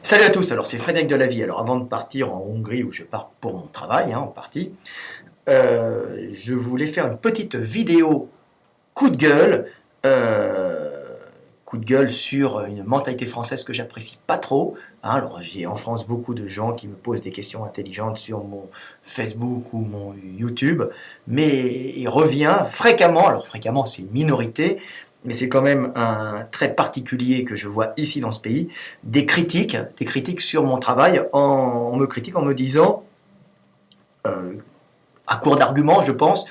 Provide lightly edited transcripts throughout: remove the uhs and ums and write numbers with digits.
Salut à tous, alors c'est Frédéric Delavie. Alors avant de partir en Hongrie où je pars pour mon travail, en partie, je voulais faire une petite vidéo coup de gueule, euh, coup de gueule sur une mentalité française que j'apprécie pas trop. Alors j'ai en France beaucoup de gens qui me posent des questions intelligentes sur mon Facebook ou mon YouTube, mais il revient fréquemment, alors fréquemment c'est une minorité, mais c'est quand même un trait particulier que je vois ici dans ce pays, des critiques sur mon travail, on me critique en me disant, euh, à court d'arguments je pense,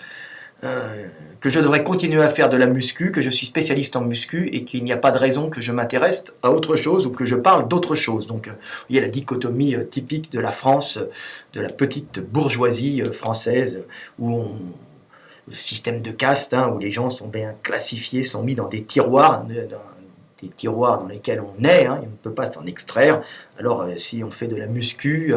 que je devrais continuer à faire de la muscu, que je suis spécialiste en muscu et qu'il n'y a pas de raison que je m'intéresse à autre chose ou que je parle d'autre chose. Donc, il y a la dichotomie typique de la France, de la petite bourgeoisie française, où on, le système de caste, où les gens sont bien classifiés, sont mis dans des tiroirs, des tiroirs dans lesquels on est, on ne peut pas s'en extraire. Alors si on fait de la muscu,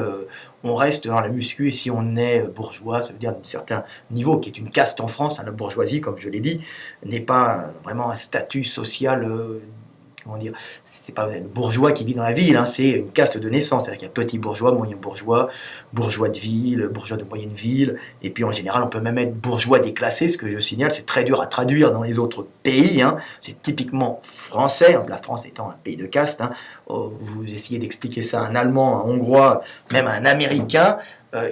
on reste dans la muscu, et si on est bourgeois, ça veut dire d'un certain niveau, qui est une caste en France, la bourgeoisie, comme je l'ai dit, n'est pas vraiment un statut social, comment dire, c'est pas le bourgeois qui vit dans la ville, c'est une caste de naissance, c'est-à-dire qu'il y a petit bourgeois, moyen bourgeois, bourgeois de ville, bourgeois de moyenne ville, et puis en général on peut même être bourgeois déclassé, ce que je signale, c'est très dur à traduire dans les autres pays, c'est typiquement français, la France étant un pays de caste, vous essayez d'expliquer ça à un Allemand, à un Hongrois, même à un Américain,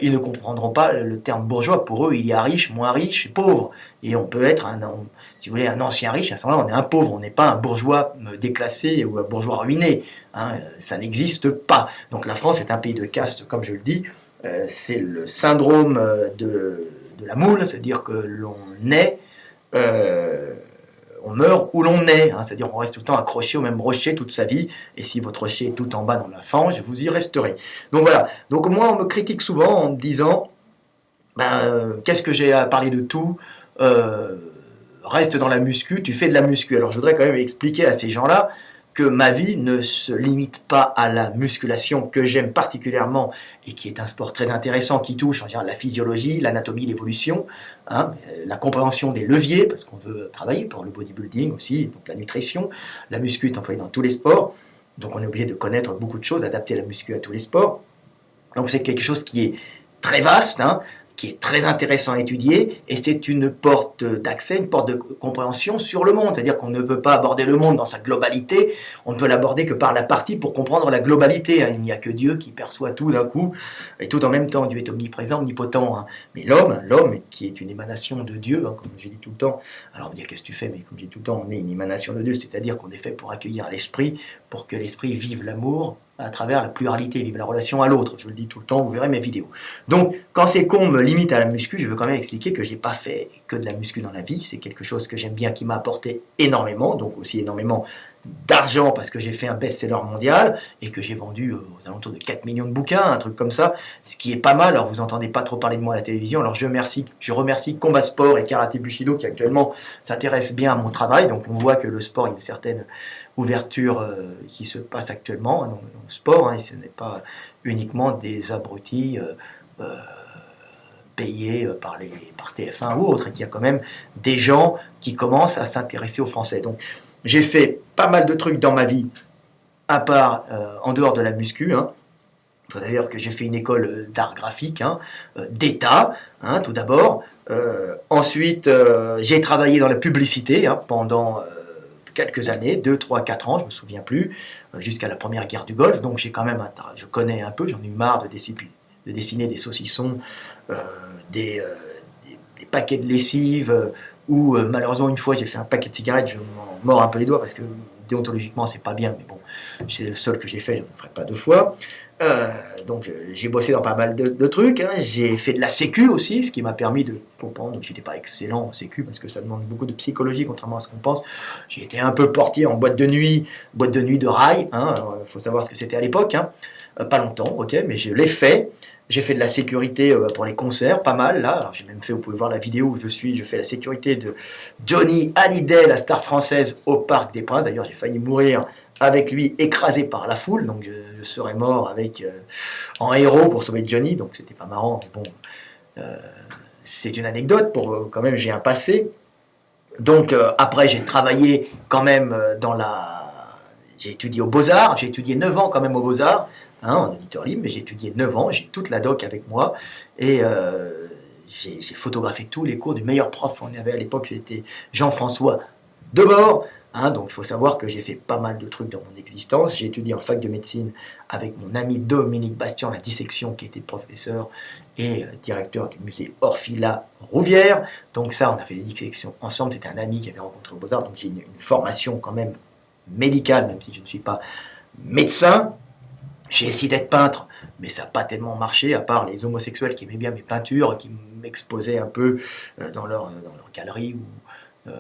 ils ne comprendront pas le terme bourgeois. Pour eux, il y a riche, moins riche, pauvre. Et on peut être, si vous voulez, un ancien riche, à ce moment-là, on est un pauvre. On n'est pas un bourgeois déclassé ou un bourgeois ruiné. Ça n'existe pas. Donc la France est un pays de caste, comme je le dis. C'est le syndrome de la moule, c'est-à-dire que l'on naît... on meurt où l'on est, c'est-à-dire on reste tout le temps accroché au même rocher toute sa vie, et si votre rocher est tout en bas dans la fange, vous y resterez. Donc voilà, donc moi on me critique souvent en me disant, qu'est-ce que j'ai à parler de tout, reste dans la muscu, tu fais de la muscu. Alors je voudrais quand même expliquer à ces gens-là que ma vie ne se limite pas à la musculation, que j'aime particulièrement et qui est un sport très intéressant qui touche en général la physiologie, l'anatomie, l'évolution, la compréhension des leviers, parce qu'on veut travailler pour le bodybuilding aussi, donc la nutrition. La muscu est employée dans tous les sports, donc on est obligé de connaître beaucoup de choses, adapter la muscu à tous les sports. Donc c'est quelque chose qui est très vaste, qui est très intéressant à étudier, et c'est une porte d'accès, une porte de compréhension sur le monde. C'est-à-dire qu'on ne peut pas aborder le monde dans sa globalité, on ne peut l'aborder que par la partie pour comprendre la globalité. Il n'y a que Dieu qui perçoit tout d'un coup, et tout en même temps. Dieu est omniprésent, omnipotent. Mais l'homme qui est une émanation de Dieu, comme j'ai dit tout le temps, alors on me dit qu'est-ce que tu fais, mais comme je dis tout le temps, on est une émanation de Dieu, c'est-à-dire qu'on est fait pour accueillir l'esprit, pour que l'esprit vive l'amour, à travers la pluralité, vive la relation à l'autre. Je le dis tout le temps, vous verrez mes vidéos. Donc, quand c'est qu'on me limite à la muscu, je veux quand même expliquer que j'ai pas fait que de la muscu dans la vie. C'est quelque chose que j'aime bien, qui m'a apporté énormément, donc aussi énormément d'argent parce que j'ai fait un best-seller mondial et que j'ai vendu aux alentours de 4 millions de bouquins, un truc comme ça, ce qui est pas mal. Alors vous entendez pas trop parler de moi à la télévision, alors je remercie Combat Sport et Karaté Bushido qui actuellement s'intéressent bien à mon travail, donc on voit que le sport, il y a une certaine ouverture qui se passe actuellement dans le sport, et ce n'est pas uniquement des abrutis payés par TF1 ou autres, et qu'il y a quand même des gens qui commencent à s'intéresser aux Français. Donc j'ai fait pas mal de trucs dans ma vie, à part en dehors de la muscu. Il faut d'ailleurs que j'ai fait une école d'art graphique, d'État, tout d'abord. Ensuite, j'ai travaillé dans la publicité pendant quelques années, 2, 3, 4 ans, je me souviens plus, jusqu'à la première guerre du Golfe. Donc j'ai quand même, je connais un peu, j'en ai eu marre de dessiner des saucissons, des paquets de lessive, où malheureusement une fois j'ai fait un paquet de cigarettes, je m'en mords un peu les doigts parce que déontologiquement c'est pas bien, mais bon, c'est le seul que j'ai fait, je ne le ferai pas 2 fois. Donc j'ai bossé dans pas mal de trucs, j'ai fait de la sécu aussi, ce qui m'a permis de comprendre, donc j'étais pas excellent en sécu parce que ça demande beaucoup de psychologie contrairement à ce qu'on pense. J'ai été un peu portier en boîte de nuit de rail, faut savoir ce que c'était à l'époque, pas longtemps, ok, mais je l'ai fait. J'ai fait de la sécurité pour les concerts, pas mal là. Alors j'ai même fait, vous pouvez voir la vidéo où je fais la sécurité de Johnny Hallyday, la star française, au Parc des Princes. D'ailleurs j'ai failli mourir avec lui, écrasé par la foule, donc je serais mort en héros pour sauver Johnny, donc c'était pas marrant, mais bon, c'est une anecdote, quand même j'ai un passé. Donc après j'ai travaillé quand même j'ai étudié aux Beaux-Arts, j'ai étudié 9 ans quand même aux Beaux-Arts, hein, en auditeur libre, mais j'ai étudié 9 ans, j'ai toute la doc avec moi, et j'ai photographié tous les cours du meilleur prof qu'on avait à l'époque, c'était Jean-François Debord. Hein, donc il faut savoir que j'ai fait pas mal de trucs dans mon existence. J'ai étudié en fac de médecine avec mon ami Dominique Bastian, la dissection, qui était professeur et directeur du musée Orfila Rouvière. Donc ça, on a fait des dissections ensemble. C'était un ami qui avait rencontré au Beaux-Arts. Donc j'ai une formation quand même médicale, même si je ne suis pas médecin. J'ai essayé d'être peintre, mais ça n'a pas tellement marché, à part les homosexuels qui aimaient bien mes peintures, qui m'exposaient un peu dans leur galerie où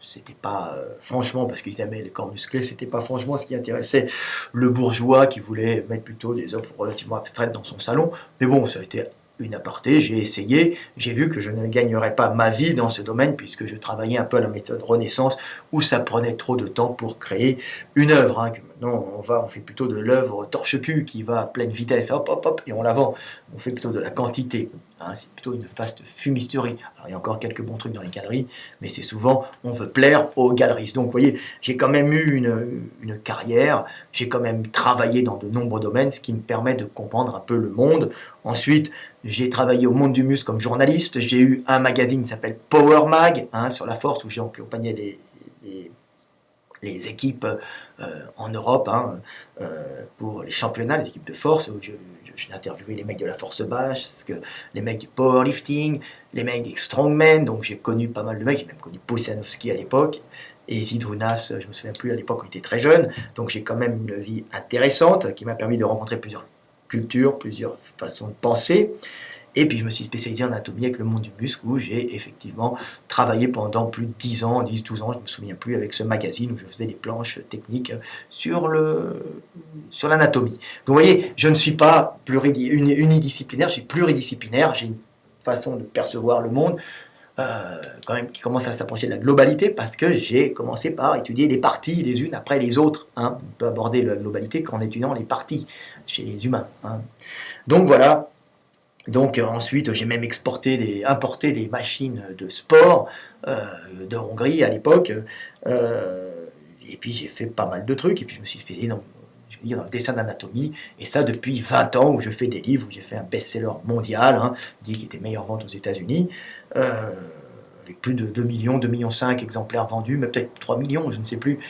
c'était pas, franchement, parce qu'ils aimaient les corps musclés, c'était pas franchement ce qui intéressait le bourgeois qui voulait mettre plutôt des œuvres relativement abstraites dans son salon. Mais bon, ça a été une aparté, j'ai essayé, j'ai vu que je ne gagnerais pas ma vie dans ce domaine puisque je travaillais un peu à la méthode Renaissance où ça prenait trop de temps pour créer une œuvre. Hein, que maintenant on fait plutôt de l'œuvre torche-cul qui va à pleine vitesse, hop hop hop, et on la vend. On fait plutôt de la quantité. Hein, c'est plutôt une vaste fumisterie. Alors il y a encore quelques bons trucs dans les galeries, mais c'est souvent on veut plaire aux galeristes. Donc vous voyez, j'ai quand même eu une carrière, j'ai quand même travaillé dans de nombreux domaines, ce qui me permet de comprendre un peu le monde. Ensuite, j'ai travaillé au Monde du Muscle comme journaliste. J'ai eu un magazine qui s'appelle Power Mag, hein, sur la force, où j'ai accompagné les équipes en Europe, hein, pour les championnats, les équipes de force. Où j'ai interviewé les mecs de la force basse, les mecs du powerlifting, les mecs des strongmen. Donc j'ai connu pas mal de mecs. J'ai même connu Poussianowski à l'époque. Et Zydrunas, je me souviens plus à l'époque, on était très jeune. Donc j'ai quand même une vie intéressante qui m'a permis de rencontrer plusieurs culture, plusieurs façons de penser. Et puis je me suis spécialisé en anatomie avec le Monde du Muscle où j'ai effectivement travaillé pendant plus de 10 ans, 10-12 ans, je ne me souviens plus, avec ce magazine où je faisais des planches techniques sur l'anatomie. Donc vous voyez, je ne suis pas unidisciplinaire, je suis pluridisciplinaire, j'ai une façon de percevoir le monde quand même qui commence à s'approcher de la globalité parce que j'ai commencé par étudier les parties les unes après les autres. Hein. On peut aborder la globalité qu'en étudiant les parties chez les humains. Hein. Donc voilà. Donc ensuite j'ai même importé des machines de sport de Hongrie à l'époque. Et puis j'ai fait pas mal de trucs et puis je me suis spécialisé dans le dessin d'anatomie, et ça depuis 20 ans où je fais des livres, où j'ai fait un best-seller mondial, hein, qui était meilleure vente aux États-Unis, avec plus de 2 millions, 2,5 millions exemplaires vendus, mais peut-être 3 millions, je ne sais plus.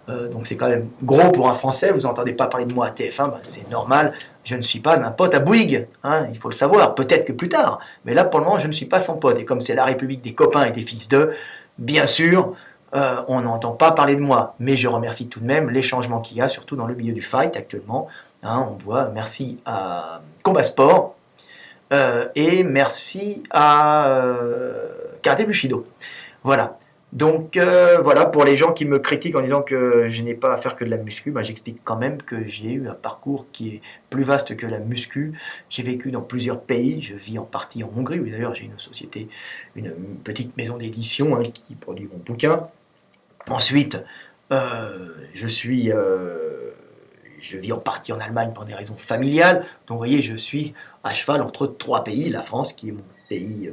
Donc c'est quand même gros pour un Français, vous n'entendez pas parler de moi à TF1, ben c'est normal, je ne suis pas un pote à Bouygues, hein, il faut le savoir, peut-être que plus tard, mais là pour le moment je ne suis pas son pote, et comme c'est la République des copains et des fils d'eux, bien sûr, on n'entend pas parler de moi, mais je remercie tout de même les changements qu'il y a, surtout dans le milieu du fight actuellement. Hein, on voit, merci à Combat Sport et merci à Karaté Bushido. Voilà. Donc voilà, pour les gens qui me critiquent en disant que je n'ai pas à faire que de la muscu, ben, j'explique quand même que j'ai eu un parcours qui est plus vaste que la muscu. J'ai vécu dans plusieurs pays, je vis en partie en Hongrie, où d'ailleurs j'ai une société, une petite maison d'édition hein, qui produit mon bouquin. Ensuite, je vis en partie en Allemagne pour des raisons familiales. Donc vous voyez, je suis à cheval entre 3 pays. La France, qui est mon pays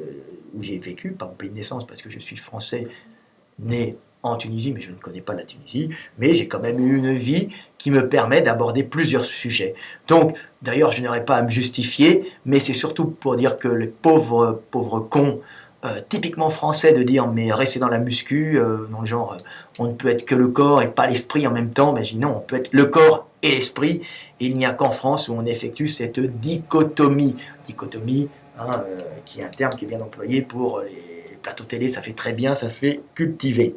où j'ai vécu, pas mon pays de naissance, parce que je suis français, né en Tunisie, mais je ne connais pas la Tunisie. Mais j'ai quand même eu une vie qui me permet d'aborder plusieurs sujets. Donc, d'ailleurs, je n'aurais pas à me justifier, mais c'est surtout pour dire que les pauvres cons, typiquement français de dire mais restez dans la muscu, dans le genre on ne peut être que le corps et pas l'esprit en même temps, ben je dis non, on peut être le corps et l'esprit, et il n'y a qu'en France où on effectue cette dichotomie, hein, qui est un terme qui est bien employé pour les plateaux télé, ça fait très bien, ça fait cultiver.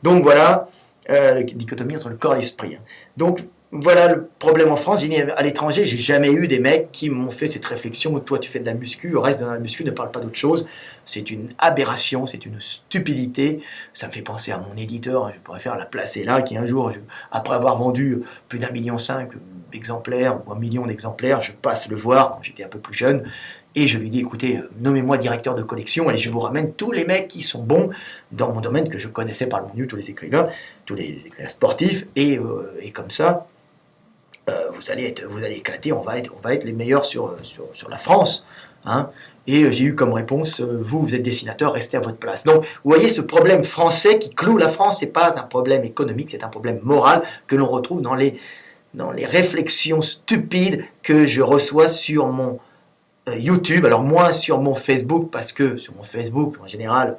Donc voilà, la dichotomie entre le corps et l'esprit. Hein. Donc voilà le problème en France. À l'étranger, j'ai jamais eu des mecs qui m'ont fait cette réflexion où toi tu fais de la muscu, reste dans la muscu, ne parle pas d'autre chose. C'est une aberration, c'est une stupidité. Ça me fait penser à mon éditeur, je pourrais faire la placer là, qui un jour, après avoir vendu plus d'1,5 million d'exemplaires, ou 1 million d'exemplaires, je passe le voir quand j'étais un peu plus jeune, et je lui dis, écoutez, nommez-moi directeur de collection, et je vous ramène tous les mecs qui sont bons dans mon domaine, que je connaissais par le mieux, tous les écrivains sportifs, et comme ça, vous allez éclater, on va être les meilleurs sur la France. Hein. Et j'ai eu comme réponse, vous êtes dessinateur, restez à votre place. Donc, vous voyez, ce problème français qui cloue la France, ce n'est pas un problème économique, c'est un problème moral que l'on retrouve dans les réflexions stupides que je reçois sur mon YouTube, alors moins sur mon Facebook, parce que sur mon Facebook, en général,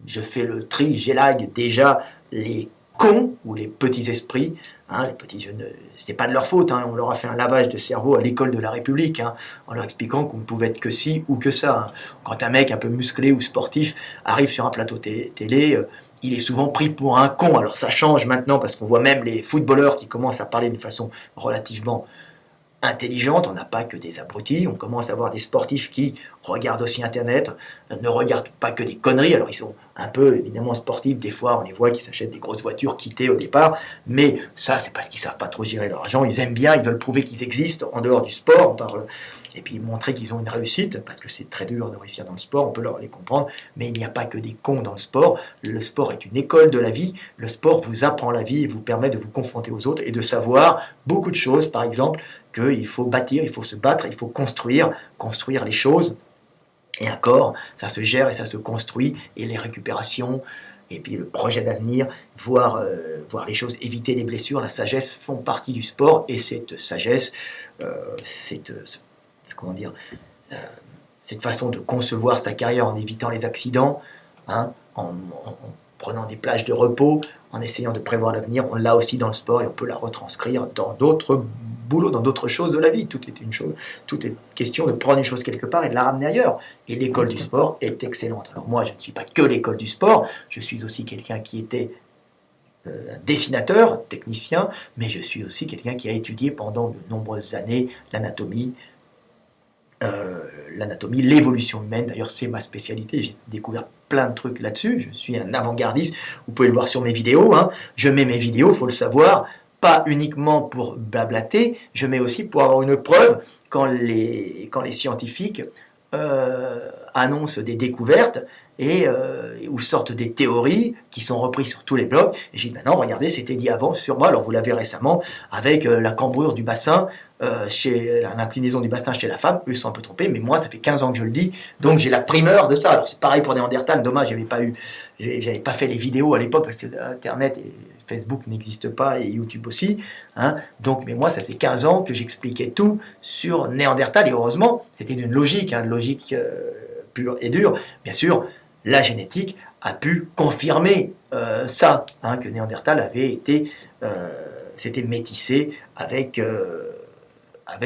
je fais le tri, j'élague déjà les cons ou les petits esprits. Hein, les petits jeunes, c'est pas de leur faute, hein, on leur a fait un lavage de cerveau à l'école de la République, hein, en leur expliquant qu'on ne pouvait être que ci ou que ça. Hein. Quand un mec un peu musclé ou sportif arrive sur un plateau télé, il est souvent pris pour un con. Alors ça change maintenant parce qu'on voit même les footballeurs qui commencent à parler d'une façon relativement intelligente, on n'a pas que des abrutis, on commence à voir des sportifs qui regardent aussi Internet, ne regardent pas que des conneries, alors ils sont un peu évidemment sportifs, des fois on les voit qui s'achètent des grosses voitures quittées au départ, mais ça c'est parce qu'ils ne savent pas trop gérer leur argent, ils aiment bien, ils veulent prouver qu'ils existent en dehors du sport, on parle, et puis montrer qu'ils ont une réussite, parce que c'est très dur de réussir dans le sport, on peut les comprendre, mais il n'y a pas que des cons dans le sport est une école de la vie, le sport vous apprend la vie et vous permet de vous confronter aux autres et de savoir beaucoup de choses, par exemple, qu'il faut bâtir, il faut se battre, il faut construire les choses. Et un corps, ça se gère et ça se construit. Et les récupérations, et puis le projet d'avenir, voir les choses, éviter les blessures, la sagesse font partie du sport. Et cette sagesse, comment dire, cette façon de concevoir sa carrière en évitant les accidents, hein, en prenant des plages de repos, en essayant de prévoir l'avenir, on l'a aussi dans le sport et on peut la retranscrire dans d'autres boulots, dans d'autres choses de la vie. Tout est une chose, tout est question de prendre une chose quelque part et de la ramener ailleurs. Et l'école du sport est excellente. Alors moi, je ne suis pas que l'école du sport, je suis aussi quelqu'un qui était un dessinateur, technicien, mais je suis aussi quelqu'un qui a étudié pendant de nombreuses années l'anatomie, l'évolution humaine. D'ailleurs, c'est ma spécialité. J'ai découvert plein de trucs là-dessus. Je suis un avant-gardiste. Vous pouvez le voir sur mes vidéos. Hein. Je mets mes vidéos, il faut le savoir, pas uniquement pour blablater, je mets aussi pour avoir une preuve quand les scientifiques annoncent des découvertes et où sortent des théories qui sont reprises sur tous les blogs. Et j'ai dit, maintenant, regardez, c'était dit avant sur moi. Alors, vous l'avez récemment avec la cambrure du bassin, l'inclinaison du bassin chez la femme. Eux sont un peu trompés, mais moi, ça fait 15 ans que je le dis. Donc, j'ai la primeur de ça. Alors, c'est pareil pour Néandertal. Dommage, j'avais pas fait les vidéos à l'époque parce que Internet et Facebook n'existent pas et YouTube aussi. Hein. Donc, mais moi, ça fait 15 ans que j'expliquais tout sur Néandertal. Et heureusement, c'était d'une logique, une logique pure et dure. Bien sûr, la génétique a pu confirmer ça, hein, que Néandertal avait été, s'était métissé avec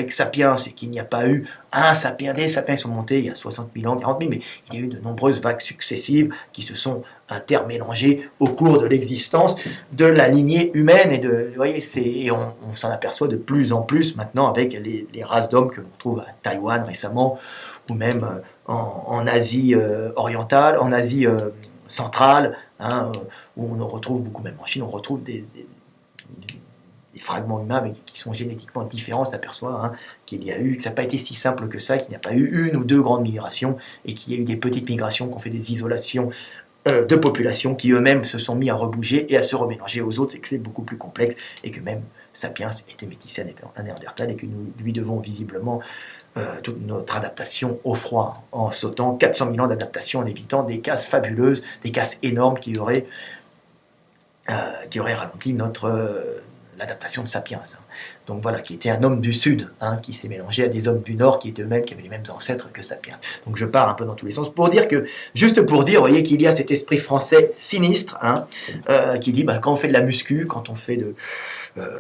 Sapiens, et qu'il n'y a pas eu un Sapiens, des Sapiens sont montés il y a 60 000 ans, 40 000, mais il y a eu de nombreuses vagues successives qui se sont intermélangées au cours de l'existence de la lignée humaine, et vous voyez, et on s'en aperçoit de plus en plus maintenant avec les races d'hommes que l'on trouve à Taïwan récemment, ou même en Asie orientale, en Asie centrale, hein, où on en retrouve beaucoup, même en Chine, on retrouve des fragments humains mais qui sont génétiquement différents, on s'aperçoit hein, que ça n'a pas été si simple que ça, qu'il n'y a pas eu une ou deux grandes migrations, et qu'il y a eu des petites migrations qui ont fait des isolations de populations qui eux-mêmes se sont mis à rebouger et à se remélanger aux autres, et que c'est beaucoup plus complexe, et que même Sapiens était métissé à Néandertal, et que nous lui devons visiblement toute notre adaptation au froid, en sautant 400 000 ans d'adaptation, en évitant des casses fabuleuses, des casses énormes qui auraient ralenti l'adaptation de Sapiens. Donc voilà, qui était un homme du Sud, hein, qui s'est mélangé à des hommes du Nord qui étaient eux-mêmes, qui avaient les mêmes ancêtres que Sapiens. Donc je pars un peu dans tous les sens pour dire que, juste pour dire, vous voyez qu'il y a cet esprit français sinistre, hein, qui dit, quand on fait de la muscu, quand on fait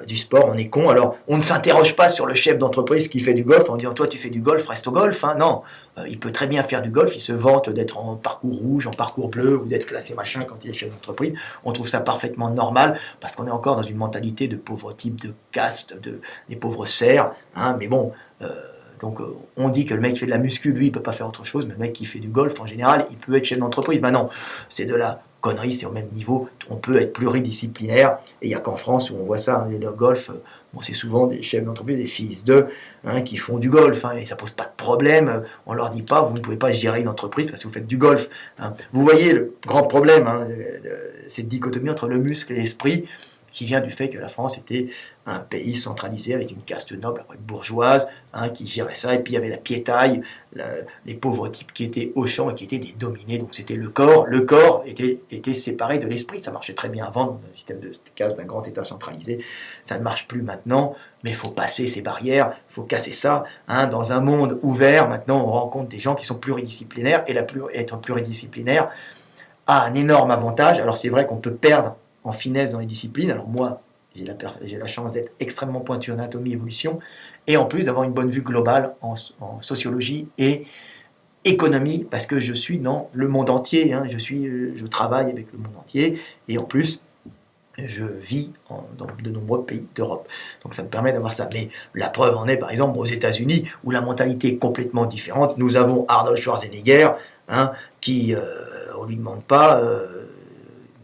du sport, on est con. Alors on ne s'interroge pas sur le chef d'entreprise qui fait du golf en disant, toi tu fais du golf, reste au golf. Hein. Non, il peut très bien faire du golf, il se vante d'être en parcours rouge, en parcours bleu, ou d'être classé machin quand il est chef d'entreprise. On trouve ça parfaitement normal, parce qu'on est encore dans une mentalité de pauvre type de caste, des pauvres serfs, hein, mais bon, donc on dit que le mec qui fait de la muscu, lui, il peut pas faire autre chose, mais le mec qui fait du golf, en général, il peut être chef d'entreprise. Non, c'est de la connerie, c'est au même niveau, on peut être pluridisciplinaire, et il n'y a qu'en France où on voit ça, hein, le golf, c'est souvent des chefs d'entreprise, des fils d'eux, hein, qui font du golf, hein, et ça pose pas de problème, on leur dit pas, vous ne pouvez pas gérer une entreprise parce que vous faites du golf. Hein. Vous voyez le grand problème, hein, cette dichotomie entre le muscle et l'esprit. qui vient du fait que la France était un pays centralisé avec une caste noble, après bourgeoise, qui gérait ça, et puis il y avait la piétaille, les pauvres types qui étaient au champ et qui étaient des dominés, donc c'était le corps était séparé de l'esprit, ça marchait très bien avant dans un système de caste d'un grand État centralisé, ça ne marche plus maintenant, mais il faut passer ces barrières, il faut casser ça, dans un monde ouvert, maintenant on rencontre des gens qui sont pluridisciplinaires, et être pluridisciplinaire a un énorme avantage, alors c'est vrai qu'on peut perdre en finesse dans les disciplines, alors moi, j'ai la chance d'être extrêmement pointu en anatomie évolution et en plus d'avoir une bonne vue globale en sociologie et économie parce que je suis dans le monde entier, je travaille avec le monde entier et en plus je vis dans de nombreux pays d'Europe. Donc ça me permet d'avoir ça. Mais la preuve en est par exemple aux États-Unis où la mentalité est complètement différente. Nous avons Arnold Schwarzenegger qui, on ne lui demande pas...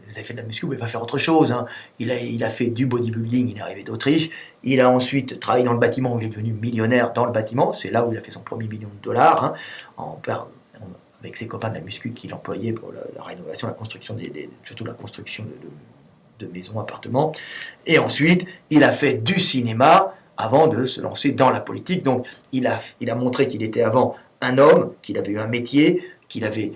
vous avez fait de la muscu, vous ne pouvez pas faire autre chose. Il a fait du bodybuilding, il est arrivé d'Autriche. Il a ensuite travaillé dans le bâtiment, où il est devenu millionnaire dans le bâtiment. C'est là où il a fait son premier million de dollars, avec ses copains de la muscu qu'il employait pour la rénovation, la construction, surtout la construction de maisons, appartements. Et ensuite, il a fait du cinéma avant de se lancer dans la politique. Donc, il a montré qu'il était avant un homme, qu'il avait eu un métier, qu'il avait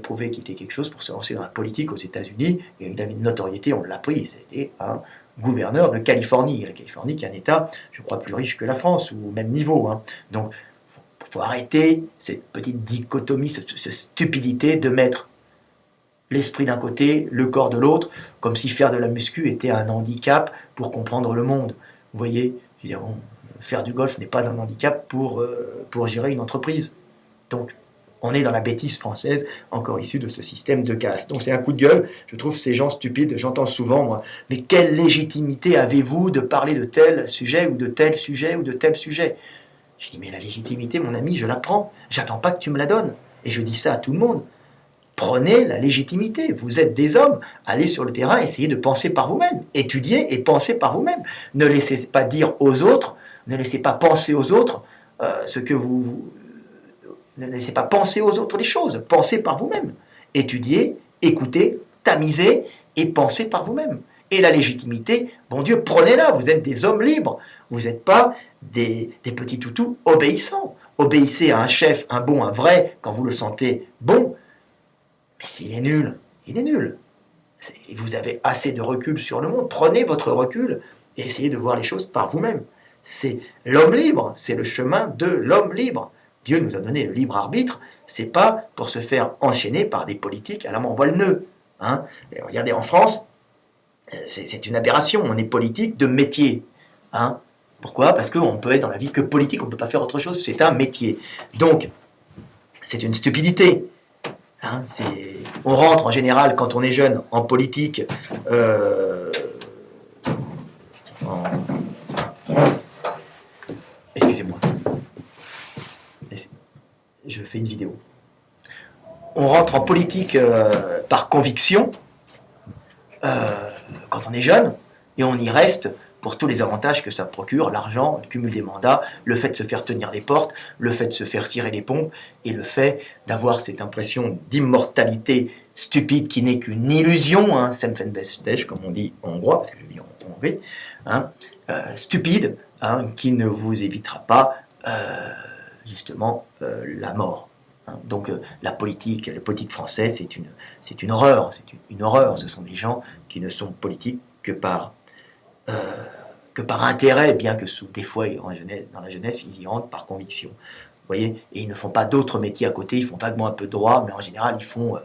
prouvé qu'il était quelque chose pour se lancer dans la politique aux États-Unis, et il avait une notoriété, on l'a pris, c'était un gouverneur de Californie. La Californie qui est un État, je crois, plus riche que la France, ou au même niveau. Donc, il faut arrêter cette petite dichotomie, cette stupidité de mettre l'esprit d'un côté, le corps de l'autre, comme si faire de la muscu était un handicap pour comprendre le monde. Vous voyez, faire du golf n'est pas un handicap pour gérer une entreprise. Donc, on est dans la bêtise française, encore issue de ce système de caste. Donc c'est un coup de gueule, je trouve ces gens stupides, j'entends souvent moi, mais quelle légitimité avez-vous de parler de tel sujet ou de tel sujet ou de tel sujet? Je dis mais la légitimité mon ami, je la prends, j'attends pas que tu me la donnes. Et je dis ça à tout le monde. Prenez la légitimité, vous êtes des hommes, allez sur le terrain, essayez de penser par vous-même, étudiez et pensez par vous-même. Ne laissez pas dire aux autres, ne laissez pas penser aux autres ce que vous... Ne laissez pas penser aux autres les choses, pensez par vous-même. Étudiez, écoutez, tamisez et pensez par vous-même. Et la légitimité, bon Dieu, prenez-la, vous êtes des hommes libres, vous n'êtes pas des petits toutous obéissants. Obéissez à un chef, un bon, un vrai, quand vous le sentez bon, mais s'il est nul, il est nul. Vous avez assez de recul sur le monde, prenez votre recul et essayez de voir les choses par vous-même. C'est l'homme libre, c'est le chemin de l'homme libre. Dieu nous a donné le libre arbitre, c'est pas pour se faire enchaîner par des politiques à la main, on voit le nœud. Et regardez, en France, c'est une aberration, on est politique de métier. Pourquoi? Parce qu'on peut être dans la vie que politique, on ne peut pas faire autre chose, c'est un métier. Donc, c'est une stupidité. On rentre en général, quand on est jeune, en politique, excusez-moi. Je fais une vidéo. On rentre en politique par conviction quand on est jeune et on y reste pour tous les avantages que ça procure, l'argent, le cumul des mandats, le fait de se faire tenir les portes, le fait de se faire cirer les pompes et le fait d'avoir cette impression d'immortalité stupide qui n'est qu'une illusion, Semfenbestes, comme on dit en hongrois, parce que je vis en Hongrie, stupide, qui ne vous évitera pas justement la mort. Donc la politique française, c'est une horreur, une horreur. Ce sont des gens qui ne sont politiques que par intérêt, bien que des fois dans la jeunesse, ils y rentrent par conviction. Vous voyez, et ils ne font pas d'autres métiers à côté, ils font vaguement un peu de droit, mais en général, ils font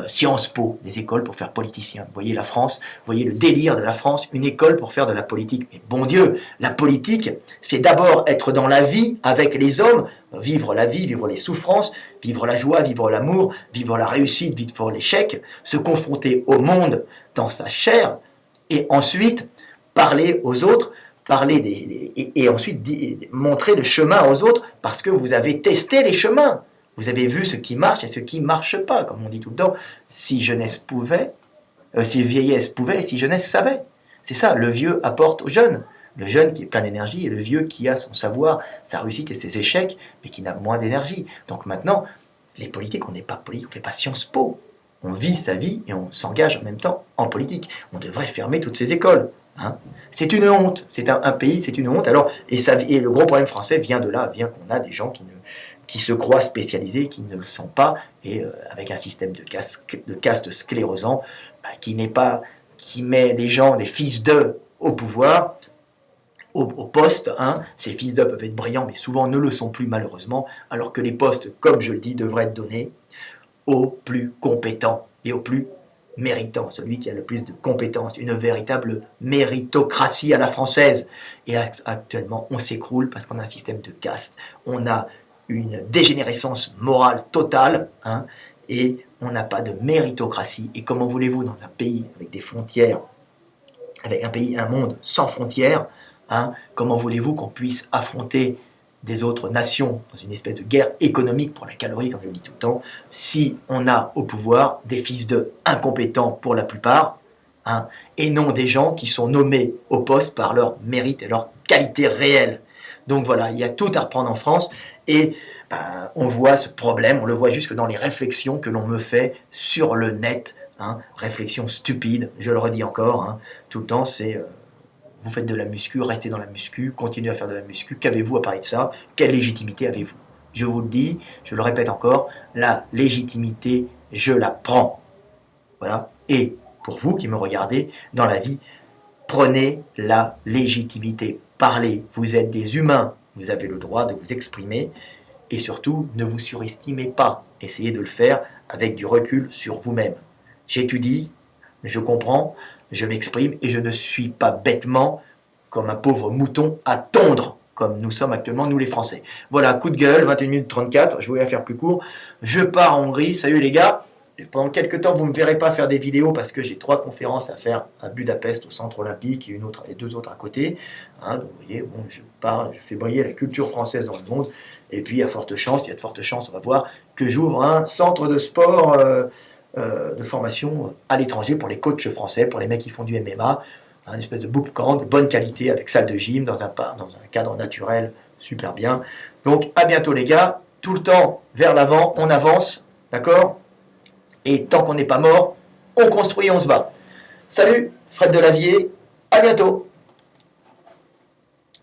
Sciences Po, des écoles pour faire politicien. Vous voyez la France, vous voyez le délire de la France, une école pour faire de la politique. Mais bon Dieu, la politique, c'est d'abord être dans la vie avec les hommes, vivre la vie, vivre les souffrances, vivre la joie, vivre l'amour, vivre la réussite, vivre l'échec, se confronter au monde dans sa chair, et ensuite parler aux autres, et ensuite montrer le chemin aux autres, parce que vous avez testé les chemins. Vous avez vu ce qui marche et ce qui ne marche pas, comme on dit tout le temps. Si jeunesse pouvait, si vieillesse pouvait, et si jeunesse savait. C'est ça, le vieux apporte au jeune. Le jeune qui est plein d'énergie et le vieux qui a son savoir, sa réussite et ses échecs, mais qui n'a moins d'énergie. Donc maintenant, les politiques, on n'est pas politiques, on ne fait pas Sciences Po. on vit sa vie et on s'engage en même temps en politique. On devrait fermer toutes ces écoles. Hein. C'est une honte. C'est un pays, c'est une honte. Alors, et le gros problème français vient de là, vient qu'on a des gens qui se croient spécialisés, qui ne le sont pas, et avec un système de caste sclérosant, qui met des gens, des fils d'eux au pouvoir, au poste. Hein. Ces fils d'eux peuvent être brillants, mais souvent ne le sont plus malheureusement, alors que les postes, comme je le dis, devraient être donnés aux plus compétents et aux plus méritants, celui qui a le plus de compétences, une véritable méritocratie à la française. Et actuellement, on s'écroule parce qu'on a un système de caste, on a une dégénérescence morale totale, hein, et on n'a pas de méritocratie. Et comment voulez-vous, dans un pays avec des frontières, avec un monde sans frontières, hein, comment voulez-vous qu'on puisse affronter des autres nations dans une espèce de guerre économique pour la calorie, comme je le dis tout le temps, si on a au pouvoir des fils de incompétents pour la plupart, hein, et non des gens qui sont nommés au poste par leur mérite et leur qualité réelle. Donc voilà, il y a tout à reprendre en France, et on voit ce problème, on le voit jusque dans les réflexions que l'on me fait sur le net, hein, réflexions stupides, je le redis encore, hein, tout le temps, c'est... vous faites de la muscu, restez dans la muscu, continuez à faire de la muscu, qu'avez-vous à parler de ça? Quelle légitimité avez-vous? Je vous le dis, je le répète encore, la légitimité, je la prends. Voilà. Et pour vous qui me regardez dans la vie, prenez la légitimité. Parlez, vous êtes des humains, vous avez le droit de vous exprimer, et surtout, ne vous surestimez pas. Essayez de le faire avec du recul sur vous-même. J'étudie, je comprends, je m'exprime et je ne suis pas bêtement comme un pauvre mouton à tondre, comme nous sommes actuellement, nous les Français. Voilà, coup de gueule, 21 minutes 34, je voulais faire plus court. Je pars en Hongrie, salut les gars. Pendant quelques temps, vous ne me verrez pas faire des vidéos parce que j'ai 3 conférences à faire à Budapest, au Centre Olympique, et 2 autres à côté. Hein, donc vous voyez, bon, je pars, je fais briller la culture française dans le monde. Et puis, il y a de fortes chances, on va voir, que j'ouvre un centre de sport... de formation à l'étranger pour les coachs français, pour les mecs qui font du MMA, un espèce de bootcamp de bonne qualité avec salle de gym dans un cadre naturel super bien. Donc à bientôt les gars, tout le temps vers l'avant, on avance, d'accord? Et tant qu'on n'est pas mort, on construit et on se bat. Salut, Fred Delavier, à bientôt.